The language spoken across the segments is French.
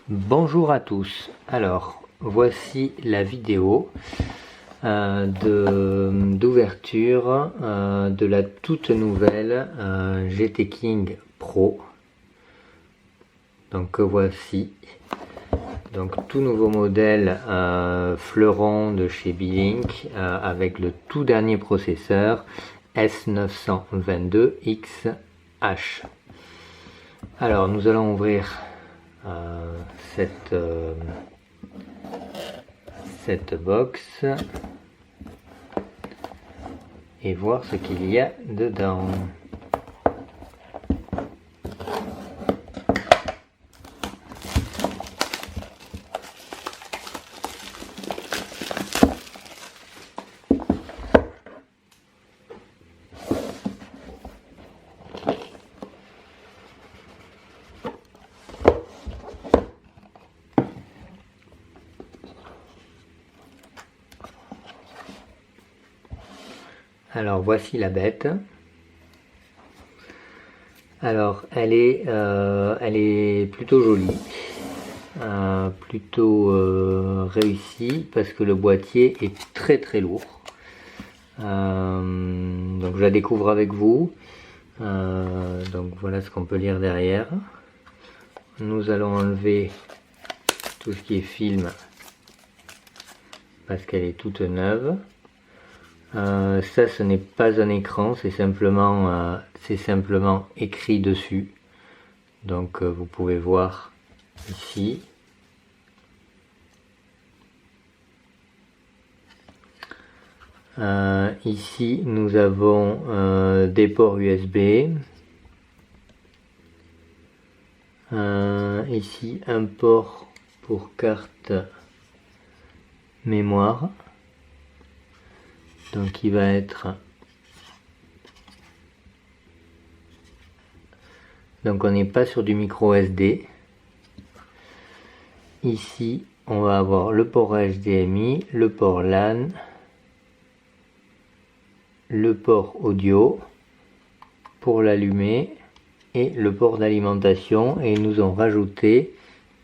Bonjour à tous. Alors, voici la vidéo d'ouverture de la toute nouvelle GT King Pro. Donc voici. Donc tout nouveau modèle fleuron de chez Belink avec le tout dernier processeur S922XH. Alors nous allons ouvrir cette box et voir ce qu'il y a dedans. Alors voici la bête. Alors elle est plutôt jolie, plutôt réussie parce que le boîtier est très lourd. Donc je la découvre avec vous. Donc voilà ce qu'on peut lire derrière. Nous allons enlever tout ce qui est film parce qu'elle est toute neuve. Ça, ce n'est pas un écran, c'est simplement écrit dessus. Donc vous pouvez voir ici. Ici, nous avons des ports USB. Ici, un port pour carte mémoire. Donc il va être... Donc on n'est pas sur du micro SD. Ici, on va avoir le port HDMI, le port LAN, le port audio pour l'allumer et le port d'alimentation. Et ils nous ont rajouté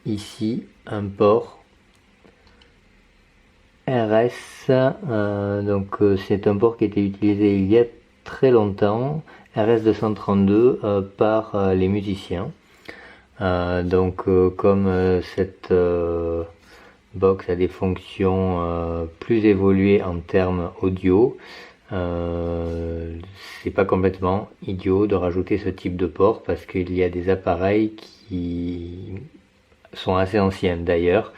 ici un port RS, donc c'est un port qui était utilisé il y a très longtemps, RS232 par les musiciens. Donc comme cette box a des fonctions plus évoluées en termes audio, c'est pas complètement idiot de rajouter ce type de port parce qu'il y a des appareils qui sont assez anciens d'ailleurs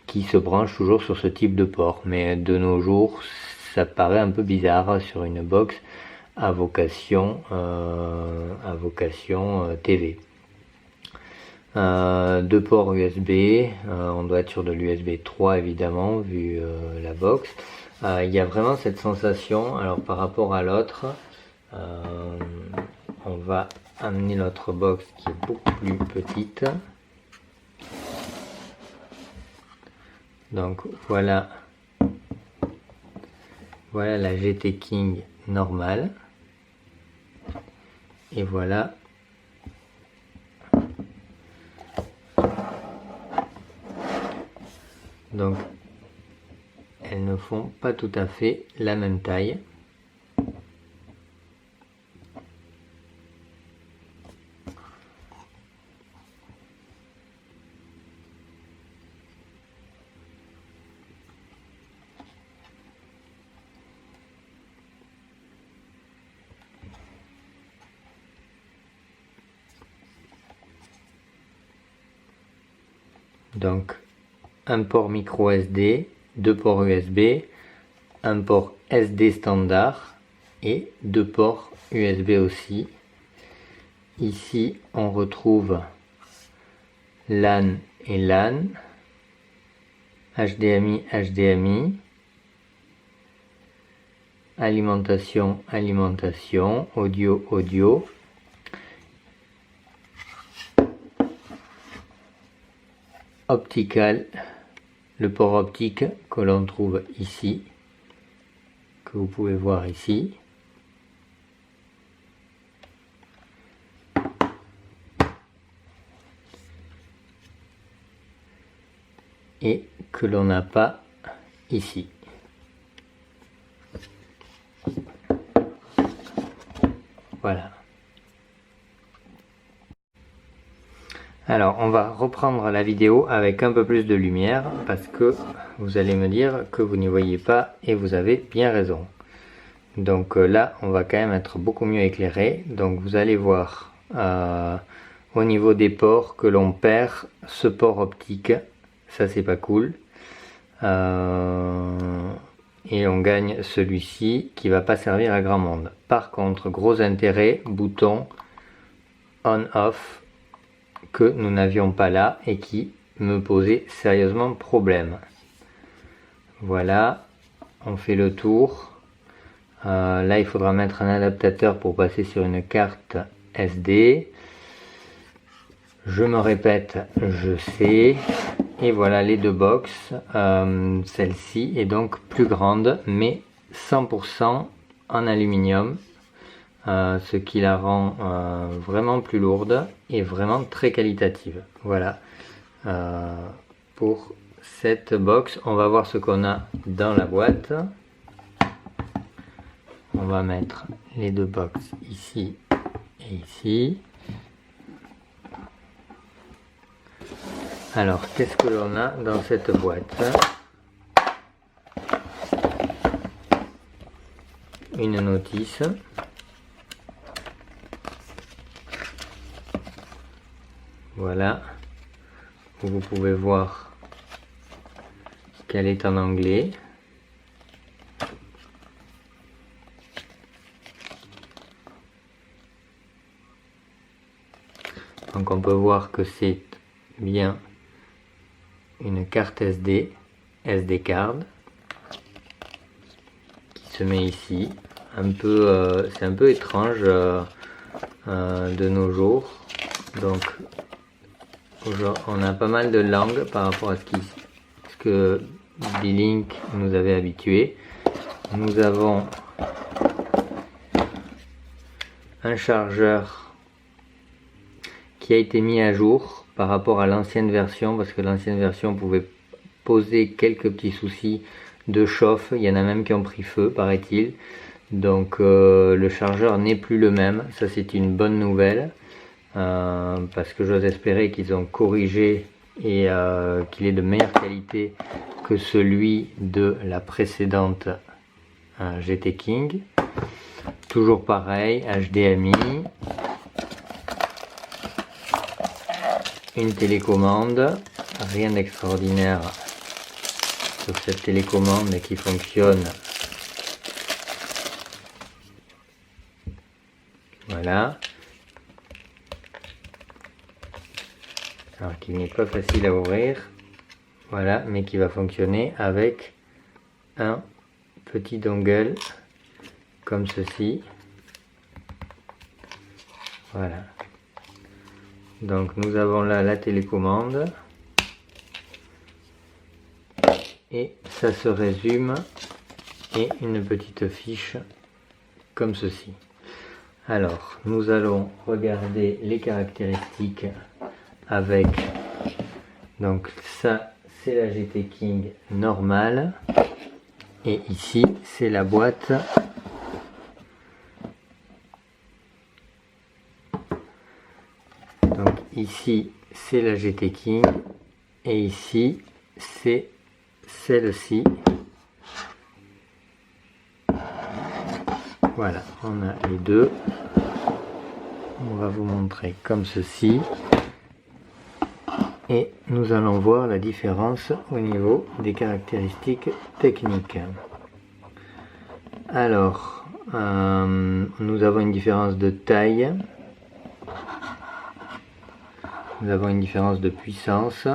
qui se branchent toujours sur ce type de port, mais de nos jours ça paraît un peu bizarre sur une box à vocation TV. Deux ports USB, on doit être sur de l'USB 3 évidemment vu la box. Il y a vraiment cette sensation, alors par rapport à l'autre, on va amener l'autre box qui est beaucoup plus petite. Donc voilà la GT King normale. Et voilà donc elles ne font pas tout à fait la même taille. Donc un port micro SD, deux ports USB, un port SD standard et deux ports USB aussi. Ici on retrouve LAN et LAN, HDMI, HDMI, alimentation, alimentation, audio, audio. Optical, le port optique que l'on trouve ici, que vous pouvez voir ici. et que l'on n'a pas ici. Voilà. Alors on va reprendre la vidéo avec un peu plus de lumière parce que vous allez me dire que vous n'y voyez pas et vous avez bien raison. Donc là on va quand même être beaucoup mieux éclairé. Donc vous allez voir au niveau des ports que l'on perd ce port optique. Ça c'est pas cool. Et on gagne celui-ci qui va pas servir à grand monde. Par contre, gros intérêt, bouton on-off que nous n'avions pas là et qui me posait sérieusement problème. Voilà, on fait le tour. Là, il faudra mettre un adaptateur pour passer sur une carte SD. Je me répète, je sais. Et voilà les deux box. Celle-ci est donc plus grande, mais 100% en aluminium. Ce qui la rend vraiment plus lourde et vraiment très qualitative. Voilà pour cette box. On va voir ce qu'on a dans la boîte. On va mettre les deux box ici et ici. Alors qu'est-ce que l'on a dans cette boîte? Une notice. Voilà, où vous pouvez voir qu'elle est en anglais. Donc on peut voir que c'est bien une carte SD, SD card, qui se met ici. C'est un peu étrange de nos jours. Donc on a pas mal de langues par rapport à ce que D-Link nous avait habitué. Nous avons un chargeur qui a été mis à jour par rapport à l'ancienne version, parce que l'ancienne version pouvait poser quelques petits soucis de chauffe. Il y en a même qui ont pris feu, paraît-il. Donc le chargeur n'est plus le même. Ça, c'est une bonne nouvelle. Parce que j'ose espérer qu'ils ont corrigé et qu'il est de meilleure qualité que celui de la précédente GT King. Toujours pareil, HDMI, une télécommande, rien d'extraordinaire sur cette télécommande qui fonctionne. Voilà. Alors qu'il n'est pas facile à ouvrir, voilà, mais qui va fonctionner avec un petit dongle comme ceci. Voilà. Donc nous avons là la télécommande et ça se résume et une petite fiche comme ceci. Alors nous allons regarder les caractéristiques avec, donc ça c'est la GT King normale et ici c'est la boîte donc ici c'est la GT King et ici c'est celle-ci. Voilà, on a les deux. On va vous montrer comme ceci. Et nous allons voir la différence au niveau des caractéristiques techniques. Alors, nous avons une différence de taille. Nous avons une différence de puissance.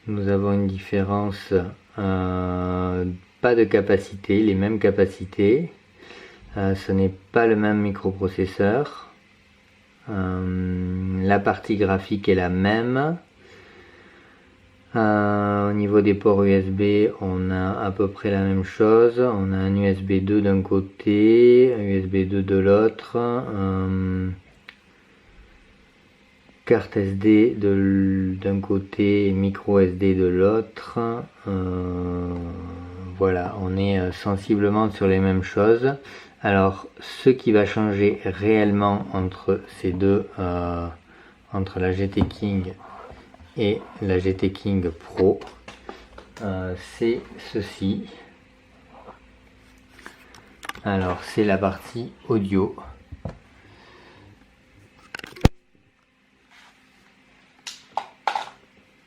Nous avons une différence, pas de capacité, les mêmes capacités. Ce n'est pas le même microprocesseur. La partie graphique est la même. Au niveau des ports USB, on a à peu près la même chose. On a un USB 2 d'un côté, un USB 2 de l'autre, carte SD d'un côté et micro SD de l'autre. Voilà, on est sensiblement sur les mêmes choses. Alors, ce qui va changer réellement entre ces deux, entre la GT King et la GT King Pro, c'est ceci. Alors, c'est la partie audio.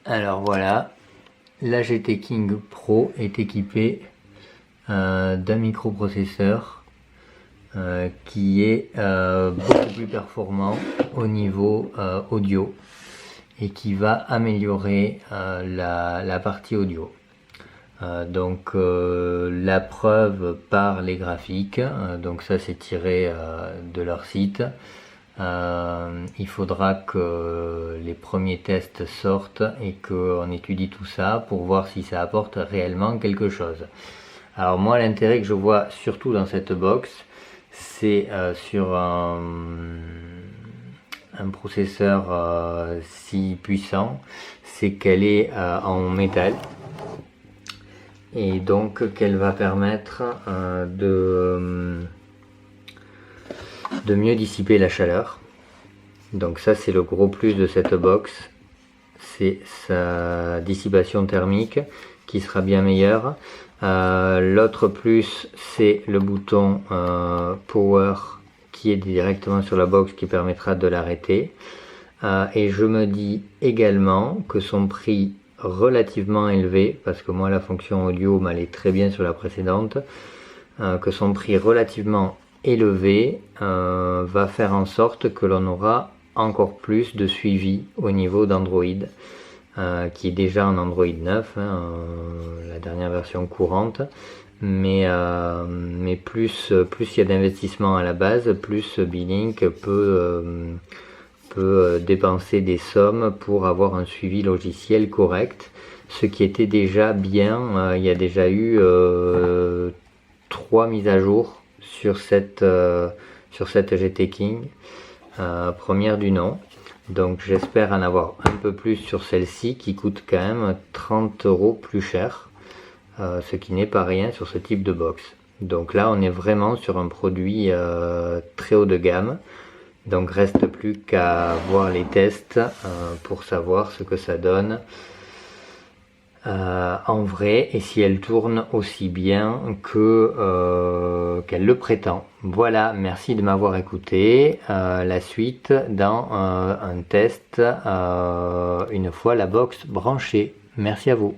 Alors voilà, la GT King Pro est équipée d'un microprocesseur qui est beaucoup plus performant au niveau audio et qui va améliorer la partie audio. Donc la preuve par les graphiques, donc ça c'est tiré de leur site. Il faudra que les premiers tests sortent et qu'on étudie tout ça pour voir si ça apporte réellement quelque chose. Alors moi, l'intérêt que je vois surtout dans cette box, c'est sur un processeur si puissant, c'est qu'elle est en métal et donc qu'elle va permettre de mieux dissiper la chaleur. Donc ça c'est le gros plus de cette box, c'est sa dissipation thermique qui sera bien meilleure. L'autre plus c'est le bouton power qui est directement sur la box qui permettra de l'arrêter. Et je me dis également que son prix relativement élevé, parce que moi la fonction audio m'allait très bien sur la précédente, que son prix relativement élevé va faire en sorte que l'on aura encore plus de suivi au niveau d'Android, qui est déjà en Android 9, la dernière version courante, mais plus il y a d'investissement à la base, plus Beelink peut dépenser des sommes pour avoir un suivi logiciel correct, ce qui était déjà bien. Il y a déjà eu 3 mises à jour sur cette GT King, première du nom. Donc j'espère en avoir un peu plus sur celle-ci qui coûte quand même 30 € plus cher, ce qui n'est pas rien sur ce type de box. Donc là on est vraiment sur un produit très haut de gamme. Donc reste plus qu'à voir les tests pour savoir ce que ça donne en vrai et si elle tourne aussi bien que qu'elle le prétend. Voilà, merci de m'avoir écouté. La suite dans un test une fois la box branchée. Merci à vous.